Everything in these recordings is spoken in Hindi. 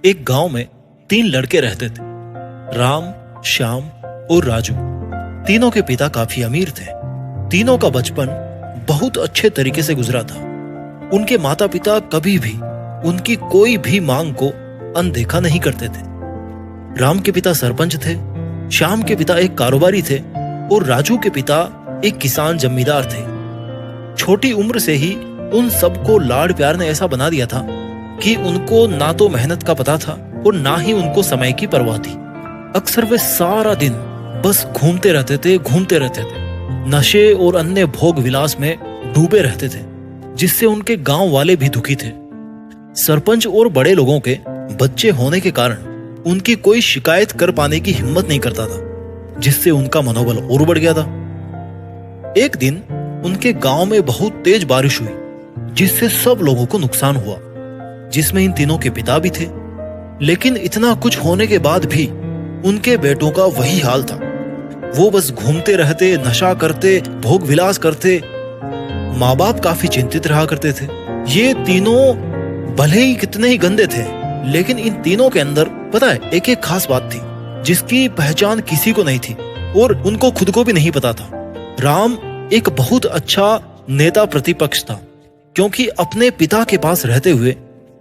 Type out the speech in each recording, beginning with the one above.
एक गांव में 3 लड़के रहते थे, राम, श्याम और राजू। तीनों के पिता काफी अमीर थे। तीनों का बचपन बहुत अच्छे तरीके से गुजरा था। उनके माता पिता कभी भी उनकी कोई भी मांग को अनदेखा नहीं करते थे। राम के पिता सरपंच थे, श्याम के पिता एक कारोबारी थे और राजू के पिता एक किसान जमींदार थे। छोटी उम्र से ही उन सबको लाड़ प्यार ने ऐसा बना दिया था कि उनको ना तो मेहनत का पता था और ना ही उनको समय की परवाह थी। अक्सर वे सारा दिन बस घूमते रहते थे। नशे और अन्य भोग विलास में डूबे रहते थे, जिससे उनके गांव वाले भी दुखी थे। सरपंच और बड़े लोगों के बच्चे होने के कारण उनकी कोई शिकायत कर पाने की हिम्मत नहीं करता था, जिससे उनका मनोबल और बढ़ गया था। एक दिन उनके गांव में बहुत तेज बारिश हुई, जिससे सब लोगों को नुकसान हुआ, जिसमें इन तीनों के पिता भी थे। लेकिन इतना कुछ होने के बाद भी उनके बेटों का वही हाल था। वो बस घूमते रहते, नशा करते, भोग विलास करते। माँ बाप काफी चिंतित रहा करते थे। ये तीनों भले ही कितने ही गंदे थे, लेकिन इन तीनों के अंदर पता है एक एक खास बात थी, जिसकी पहचान किसी को नहीं थी और उनको खुद को भी नहीं पता था। राम एक बहुत अच्छा नेता प्रतिपक्ष था, क्योंकि अपने पिता के पास रहते हुए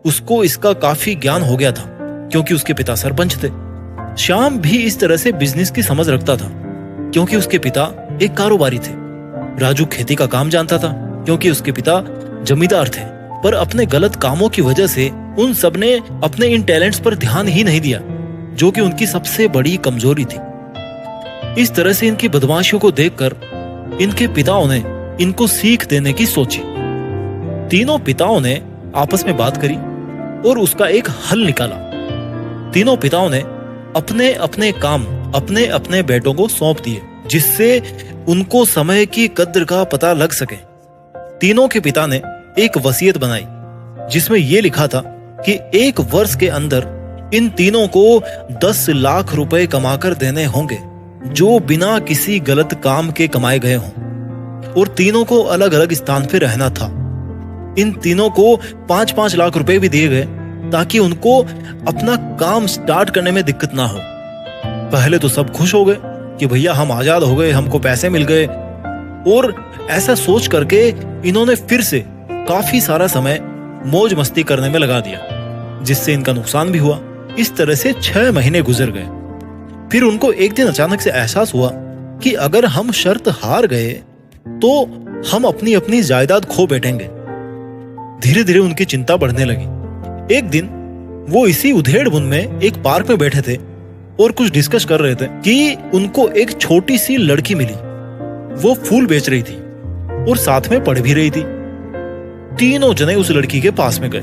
उसको इसका काफी ज्ञान हो गया था, क्योंकि उसके पिता सरपंच थे। श्याम भी इस तरह से बिजनेस की समझ रखता था, क्योंकि उसके पिता एक कारोबारी थे। राजू खेती का काम जानता था, क्योंकि उसके पिता जमींदार थे। पर अपने गलत कामों की वजह से उन सब ने अपने इन टैलेंट्स पर ध्यान ही नहीं दिया, जो कि उनकी सबसे बड़ी कमजोरी थी। इस तरह से इनकी बदमाशियों को देखकर इनके पिताओं ने इनको सीख देने की सोची। तीनों पिताओं ने आपस में बात करी और उसका एक हल निकाला। तीनों पिताओं ने अपने अपने काम अपने अपने बेटों को सौंप दिए, जिससे उनको समय की कद्र का पता लग सके। तीनों के पिता ने एक वसीयत बनाई, जिसमें यह लिखा था कि 1 वर्ष के अंदर इन तीनों को 10 लाख रुपए कमाकर देने होंगे, जो बिना किसी गलत काम के कमाए गए हों। और तीनों को अलग अलग स्थान पर रहना था। इन तीनों को 5-5 लाख रुपए भी दिए गए, ताकि उनको अपना काम स्टार्ट करने में दिक्कत ना हो। पहले तो सब खुश हो गए कि भैया हम आजाद हो गए, हमको पैसे मिल गए। और ऐसा सोच करके इन्होंने फिर से काफी सारा समय मौज मस्ती करने में लगा दिया, जिससे इनका नुकसान भी हुआ। इस तरह से 6 महीने गुजर गए। फिर उनको एक दिन अचानक से एहसास हुआ कि अगर हम शर्त हार गए तो हम अपनी अपनी जायदाद खो बैठेंगे। धीरे धीरे उनकी चिंता बढ़ने लगी। एक दिन वो इसी उधेड़-बुन में एक पार्क में बैठे थे और कुछ डिस्कस कर रहे थे कि उनको एक छोटी सी लड़की मिली। वो फूल बेच रही थी और साथ में पढ़ भी रही थी। तीनों जने उस लड़की के पास में गए।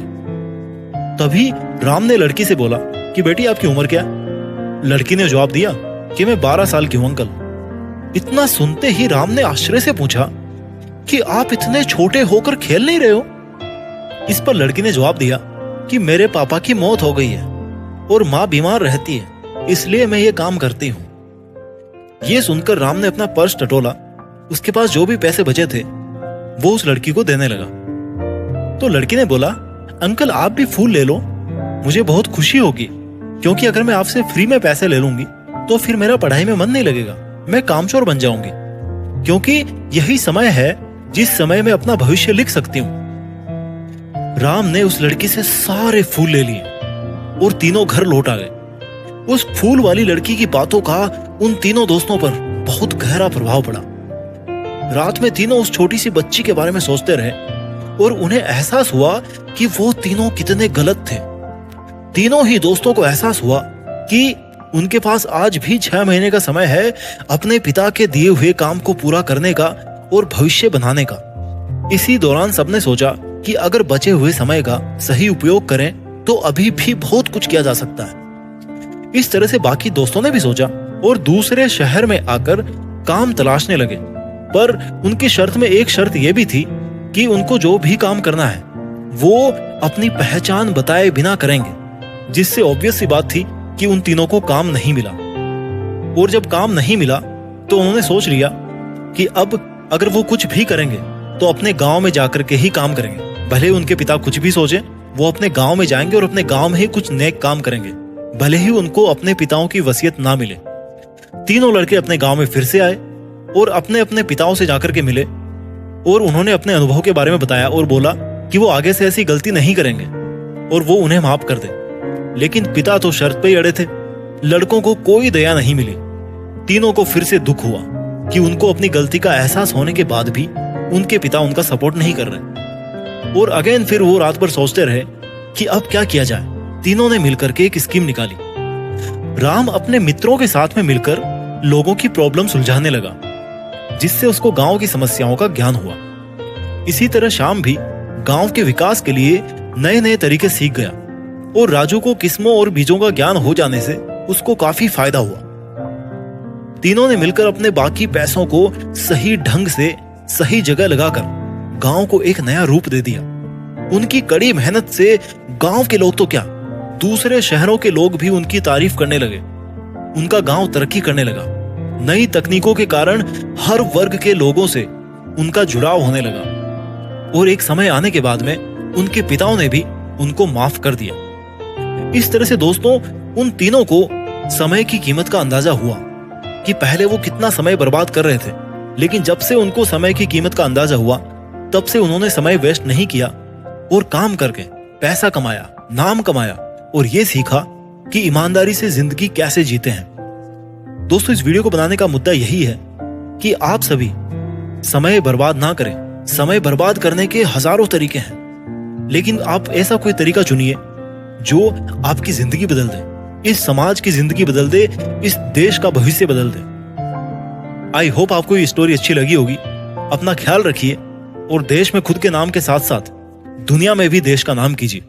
तभी राम ने लड़की से बोला कि बेटी आपकी उम्र क्या है? लड़की ने जवाब दिया कि मैं 12 साल की हूं अंकल। इतना सुनते ही राम ने आश्चर्य से पूछा कि आप इतने छोटे होकर खेल नहीं रहे हो? इस पर लड़की ने जवाब दिया कि मेरे पापा की मौत हो गई है और माँ बीमार रहती है, इसलिए मैं ये काम करती हूँ। ये सुनकर राम ने अपना पर्स टटोला। उसके पास जो भी पैसे बचे थे वो उस लड़की को देने लगा। तो लड़की ने बोला, अंकल आप भी फूल ले लो, मुझे बहुत खुशी होगी, क्योंकि अगर मैं आपसे फ्री में पैसे ले लूंगी तो फिर मेरा पढ़ाई में मन नहीं लगेगा, मैं कामचोर बन जाऊंगी, क्योंकि यही समय है जिस समय मैं अपना भविष्य लिख सकती हूँ। राम ने उस लड़की से सारे फूल ले लिए और तीनों घर लौट आ गए। उस फूल वाली लड़की की बातों का उन तीनों दोस्तों पर बहुत गहरा प्रभाव पड़ा। रात में तीनों उस छोटी सी बच्ची के बारे में सोचते रहे और उन्हें एहसास हुआ कि वो तीनों कितने गलत थे। तीनों ही दोस्तों को एहसास हुआ कि उनके पास आज भी 6 महीने का समय है अपने पिता के दिए हुए काम को पूरा करने का और भविष्य बनाने का। इसी दौरान सबने सोचा कि अगर बचे हुए समय का सही उपयोग करें तो अभी भी बहुत कुछ किया जा सकता है। इस तरह से बाकी दोस्तों ने भी सोचा और दूसरे शहर में आकर काम तलाशने लगे। पर उनकी शर्त में एक शर्त यह भी थी कि उनको जो भी काम करना है वो अपनी पहचान बताए बिना करेंगे, जिससे ऑब्वियस सी बात थी कि उन तीनों को काम नहीं मिला। और जब काम नहीं मिला तो उन्होंने सोच लिया कि अब अगर वो कुछ भी करेंगे तो अपने गांव में जाकर के ही काम करेंगे। भले उनके पिता कुछ भी सोचे, वो अपने गांव में जाएंगे और अपने गांव में ही कुछ नेक काम करेंगे, भले ही उनको अपने पिताओं की वसीयत ना मिले। तीनों लड़के अपने गांव में फिर से आए और अपने अपने पिताओं से जाकर के मिले और उन्होंने अपने अनुभव के बारे में बताया और बोला कि वो आगे से ऐसी गलती नहीं करेंगे और वो उन्हें माफ कर दे। लेकिन पिता तो शर्त पे ही अड़े थे। लड़कों को कोई दया नहीं मिली। तीनों को फिर से दुख हुआ कि उनको अपनी गलती का एहसास होने के बाद भी उनके पिता उनका सपोर्ट नहीं कर रहे। और अगेन फिर वो रात भर सोचते रहे कि अब क्या किया जाए। तीनों ने मिलकर के एक स्कीम निकाली। राम अपने मित्रों के साथ में मिलकर लोगों की प्रॉब्लम सुलझाने लगा, जिससे उसको गांव की समस्याओं का ज्ञान हुआ। इसी तरह श्याम भी गांव के विकास के लिए नए नए तरीके सीख गया और राजू को किस्मों और बीजों का ज्ञान हो जाने से उसको काफी फायदा हुआ। तीनों ने मिलकर अपने बाकी पैसों को सही ढंग से सही जगह लगाकर गांव को एक नया रूप दे दिया। उनकी कड़ी मेहनत से गांव के लोग तो क्या, दूसरे शहरों के लोग भी उनकी तारीफ करने लगे। उनका गांव तरक्की करने लगा। नई तकनीकों के कारण हर वर्ग के लोगों से उनका जुड़ाव होने लगा और एक समय आने के बाद में उनके पिताओं ने भी उनको माफ कर दिया। इस तरह से दोस्तों, उन तीनों को समय की कीमत का अंदाजा हुआ कि पहले वो कितना समय बर्बाद कर रहे थे, लेकिन जब से उनको समय की कीमत का अंदाजा हुआ तब से उन्होंने समय वेस्ट नहीं किया और काम करके पैसा कमाया, नाम कमाया और ये सीखा कि ईमानदारी से जिंदगी कैसे जीते हैं। दोस्तों, इस वीडियो को बनाने का मुद्दा यही है कि आप सभी समय बर्बाद ना करें। समय बर्बाद करने के हजारों तरीके हैं, लेकिन आप ऐसा कोई तरीका चुनिए जो आपकी जिंदगी बदल दे, इस समाज की जिंदगी बदल दे, इस देश का भविष्य बदल दे। आई होप आपको ये स्टोरी अच्छी लगी होगी। अपना ख्याल रखिए और देश में खुद के नाम के साथ साथ दुनिया में भी देश का नाम कीजिए।